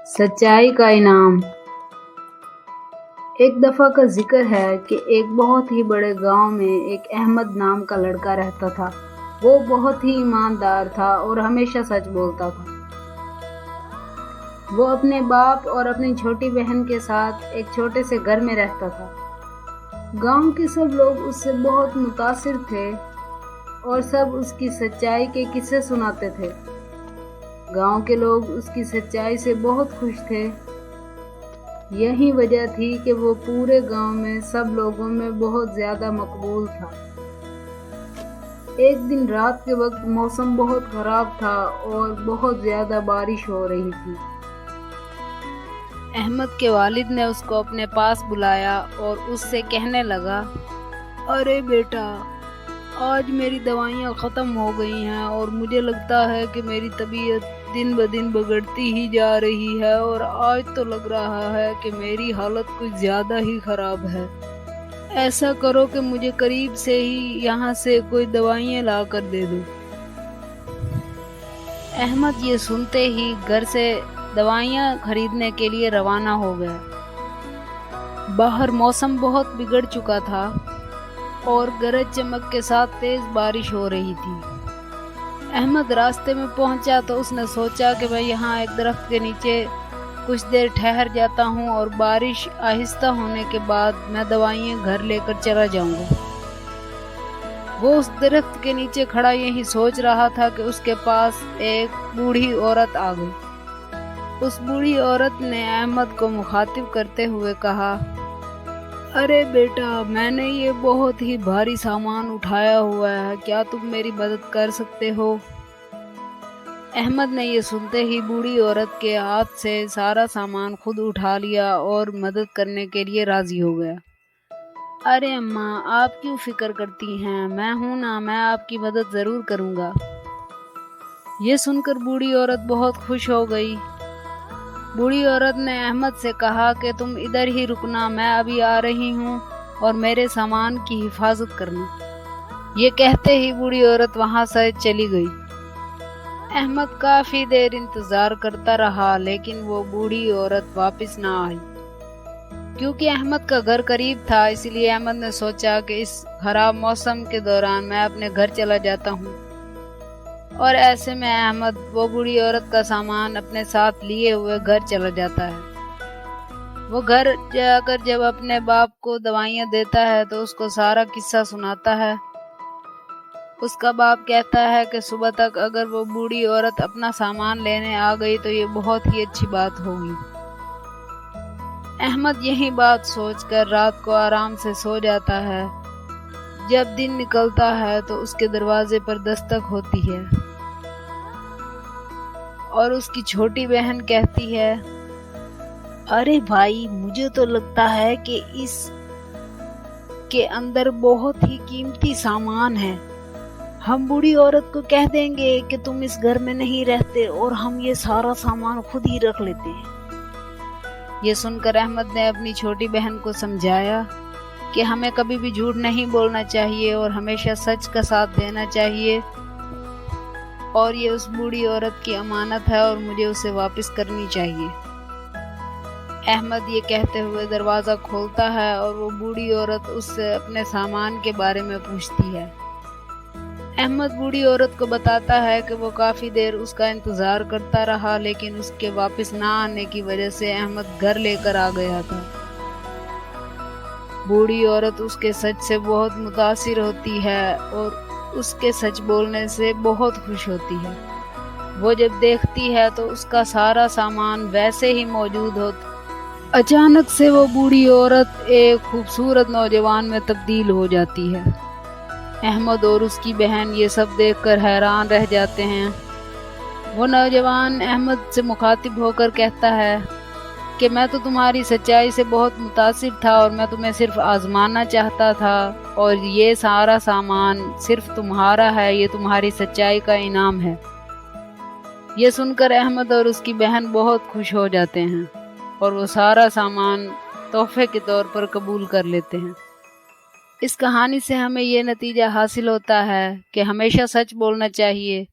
सच्चाई का इनाम। एक दफ़ा का जिक्र है कि एक बहुत ही बड़े गांव में एक अहमद नाम का लड़का रहता था। वो बहुत ही ईमानदार था और हमेशा सच बोलता था। वो अपने बाप और अपनी छोटी बहन के साथ एक छोटे से घर में रहता था। गांव के सब लोग उससे बहुत मुतासिर थे और सब उसकी सच्चाई के किस्से सुनाते थे। गांव के लोग उसकी सच्चाई से बहुत खुश थे। यही वजह थी कि वो पूरे गांव में सब लोगों में बहुत ज़्यादा मकबूल था। एक दिन रात के वक्त मौसम बहुत ख़राब था और बहुत ज़्यादा बारिश हो रही थी। अहमद के वालिद ने उसको अपने पास बुलाया और उससे कहने लगा, अरे बेटा, आज मेरी दवाइयाँ ख़त्म हो गई हैं और मुझे लगता है कि मेरी तबीयत दिन ब दिन बिगड़ती ही जा रही है और आज तो लग रहा है कि मेरी हालत कुछ ज़्यादा ही ख़राब है। ऐसा करो कि मुझे करीब से ही यहाँ से कोई दवाइयाँ ला कर दे दो। अहमद ये सुनते ही घर से दवाइयाँ खरीदने के लिए रवाना हो गया। बाहर मौसम बहुत बिगड़ चुका था और गरज चमक के साथ तेज बारिश हो रही थी। अहमद रास्ते में पहुंचा तो उसने सोचा कि मैं यहाँ एक दरख्त के नीचे कुछ देर ठहर जाता हूँ और बारिश आहिस्ता होने के बाद मैं दवाइयाँ घर लेकर चला जाऊंगा। वो उस दरख्त के नीचे खड़ा यही सोच रहा था कि उसके पास एक बूढ़ी औरत आ गई। उस बूढ़ी औरत ने अहमद को मुखातिब करते हुए कहा, अरे बेटा, मैंने ये बहुत ही भारी सामान उठाया हुआ है, क्या तुम मेरी मदद कर सकते हो? अहमद ने ये सुनते ही बूढ़ी औरत के हाथ से सारा सामान खुद उठा लिया और मदद करने के लिए राजी हो गया। अरे अम्मा, आप क्यों फिक्र करती हैं? मैं हूं ना, मैं आपकी मदद ज़रूर करूंगा। ये सुनकर बूढ़ी औरत बहुत खुश हो गई। बूढ़ी औरत ने अहमद से कहा कि तुम इधर ही रुकना, मैं अभी आ रही हूँ और मेरे सामान की हिफाजत करना। ये कहते ही बूढ़ी औरत वहाँ से चली गई। अहमद काफ़ी देर इंतज़ार करता रहा लेकिन वो बूढ़ी औरत वापस ना आई। क्योंकि अहमद का घर करीब था इसलिए अहमद ने सोचा कि इस खराब मौसम के दौरान मैं अपने घर चला जाता हूँ। और ऐसे में अहमद वो बूढ़ी औरत का सामान अपने साथ लिए हुए घर चला जाता है। वो घर जाकर जब अपने बाप को दवाइयाँ देता है तो उसको सारा किस्सा सुनाता है। उसका बाप कहता है कि सुबह तक अगर वो बूढ़ी औरत अपना सामान लेने आ गई तो ये बहुत ही अच्छी बात होगी। अहमद यही बात सोचकर रात को आराम से सो जाता है। जब दिन निकलता है तो उसके दरवाजे पर दस्तक होती है और उसकी छोटी बहन कहती है, अरे भाई, मुझे तो लगता है कि इस के अंदर बहुत ही कीमती सामान है। हम बूढ़ी औरत को कह देंगे कि तुम इस घर में नहीं रहते और हम ये सारा सामान खुद ही रख लेते हैं। ये सुनकर अहमद ने अपनी छोटी बहन को समझाया कि हमें कभी भी झूठ नहीं बोलना चाहिए और हमेशा सच का साथ देना चाहिए और ये उस बूढ़ी औरत की अमानत है और मुझे उसे वापस करनी चाहिए। अहमद ये कहते हुए दरवाज़ा खोलता है और वो बूढ़ी औरत उससे अपने सामान के बारे में पूछती है। अहमद बूढ़ी औरत को बताता है कि वो काफ़ी देर उसका इंतज़ार करता रहा लेकिन उसके वापस ना आने की वजह से अहमद घर लेकर आ गया था। बूढ़ी औरत उसके सच से बहुत मुतासिर होती है और उसके सच बोलने से बहुत खुश होती है। वो जब देखती है तो उसका सारा सामान वैसे ही मौजूद होता। अचानक से वो बूढ़ी औरत एक खूबसूरत नौजवान में तब्दील हो जाती है। अहमद और उसकी बहन ये सब देखकर हैरान रह जाते हैं। वो नौजवान अहमद से मुखातिब होकर कहता है कि मैं तो तुम्हारी सच्चाई से बहुत मुतासिर था और मैं तुम्हें सिर्फ आजमाना चाहता था और ये सारा सामान सिर्फ तुम्हारा है, ये तुम्हारी सच्चाई का इनाम है। ये सुनकर अहमद और उसकी बहन बहुत खुश हो जाते हैं और वो सारा सामान तोहफे के तौर पर कबूल कर लेते हैं। इस कहानी से हमें ये नतीजा हासिल होता है कि हमेशा सच बोलना चाहिए